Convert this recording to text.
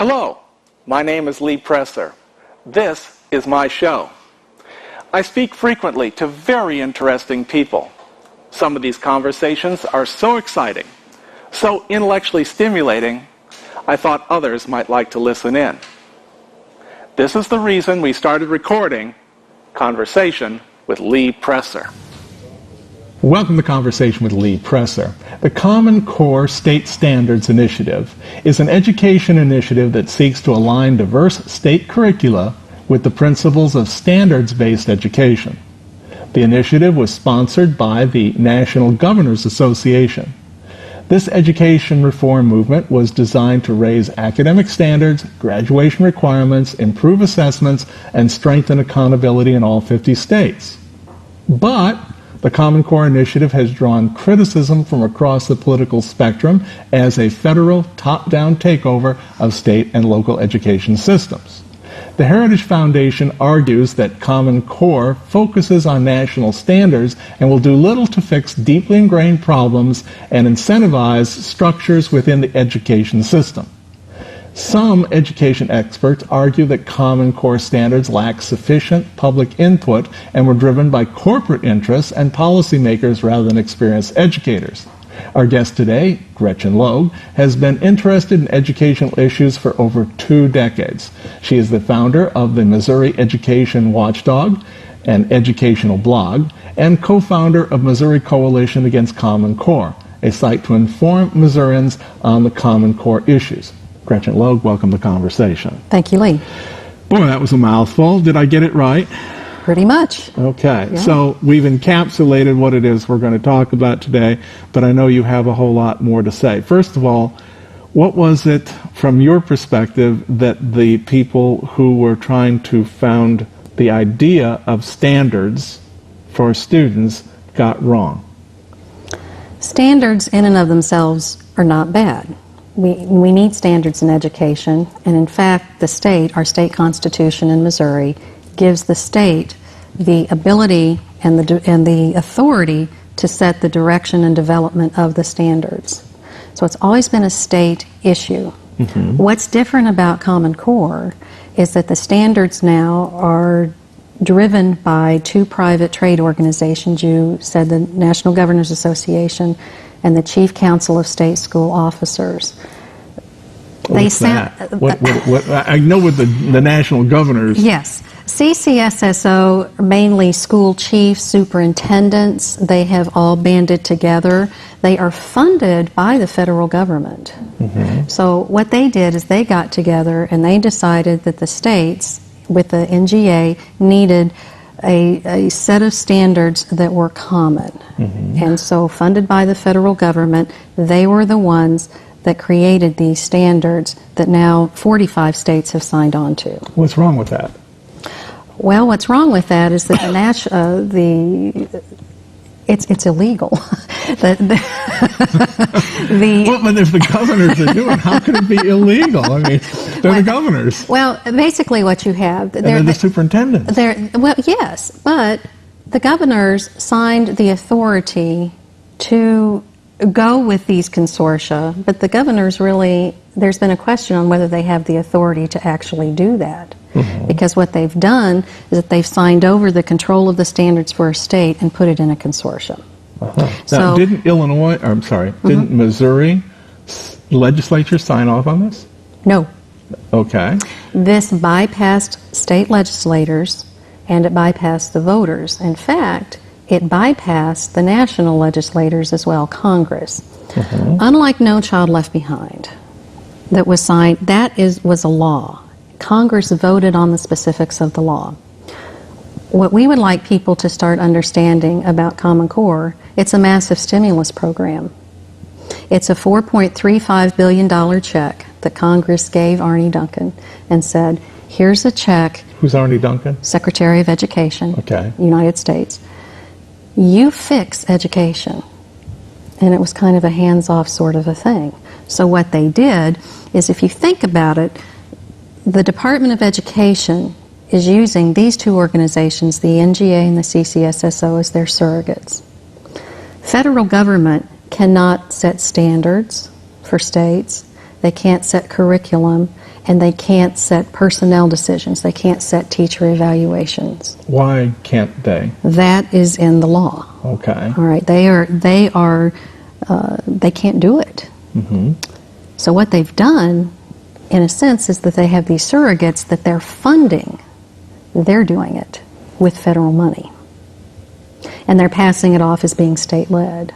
Hello, my name is Lee Presser. This is my show. I speak frequently to very interesting people. Some of these conversations are so exciting, so intellectually stimulating, I thought others might like to listen in. This is the reason we started recording Conversation with Lee Presser. Welcome to Conversation with Lee Presser. The Common Core State Standards Initiative is an education initiative that seeks to align diverse state curricula with the principles of standards-based education. The initiative was sponsored by the National Governors Association. This education reform movement was designed to raise academic standards, graduation requirements, improve assessments, and strengthen accountability in all 50 states. But the Common Core Initiative has drawn criticism from across the political spectrum as a federal top-down takeover of state and local education systems. The Heritage Foundation argues that Common Core focuses on national standards and will do little to fix deeply ingrained problems and incentivize structures within the education system. Some education experts argue that Common Core standards lack sufficient public input and were driven by corporate interests and policymakers rather than experienced educators. Our guest today, Gretchen Logue, has been interested in educational issues for over 2 decades. She is the founder of the Missouri Education Watchdog, an educational blog, and co-founder of Missouri Coalition Against Common Core, a site to inform Missourians on the Common Core issues. Gretchen Logue, welcome to Conversation. Thank you, Lee. Boy, that was a mouthful. Did I get it right? Pretty much. Okay, Yeah. So we've encapsulated what it is we're going to talk about today, but I know you have a whole lot more to say. First of all, what was it, from your perspective, that the people who were trying to found the idea of standards for students got wrong? Standards in and of themselves are not bad. We need standards in education, and in fact, the state, our state constitution in Missouri, gives the state the ability and the authority to set the direction and development of the standards. So it's always been a state issue. Mm-hmm. What's different about Common Core is that the standards now are driven by 2 private trade organizations. You said the National Governors Association and the Chief Council of State School Officers. What's that? What, I know with the national governors. Yes. CCSSO, mainly school chiefs, superintendents, they have all banded together. They are funded by the federal government. Mm-hmm. So what they did is they got together and they decided that the states, with the NGA, needed a set of standards that were common. Mm-hmm. And so, funded by the federal government, they were the ones that created these standards that now 45 states have signed on to. What's wrong with that? Well, what's wrong with that is that it's illegal. Well, but if the governors are doing it, how can it be illegal? I mean, they're the governors. Well, basically what you have... And they're the superintendents. Well, yes, but the governors signed the authority to go with these consortia, but the governors really... There's been a question on whether they have the authority to actually do that. Mm-hmm. Because what they've done is that they've signed over the control of the standards for a state and put it in a consortium. Uh-huh. Now, didn't didn't Missouri legislature sign off on this? No. Okay. This bypassed state legislators and it bypassed the voters. In fact, it bypassed the national legislators as well, Congress. Mm-hmm. Unlike No Child Left Behind, that was signed, was a law. Congress voted on the specifics of the law. What we would like people to start understanding about Common Core, it's a massive stimulus program. It's a $4.35 billion check that Congress gave Arne Duncan and said, here's a check. Who's Arne Duncan? Secretary of Education, okay. United States. You fix education. And it was kind of a hands-off sort of a thing. So what they did is, if you think about it, the Department of Education is using these 2 organizations, the NGA and the CCSSO, as their surrogates. Federal government cannot set standards for states. They can't set curriculum. and they can't set personnel decisions. They can't set teacher evaluations. Why can't they? That is in the law. Okay. All right. They can't do it. Mm-hmm. So what they've done, in a sense, is that they have these surrogates that they're funding. They're doing it with federal money. And they're passing it off as being state-led.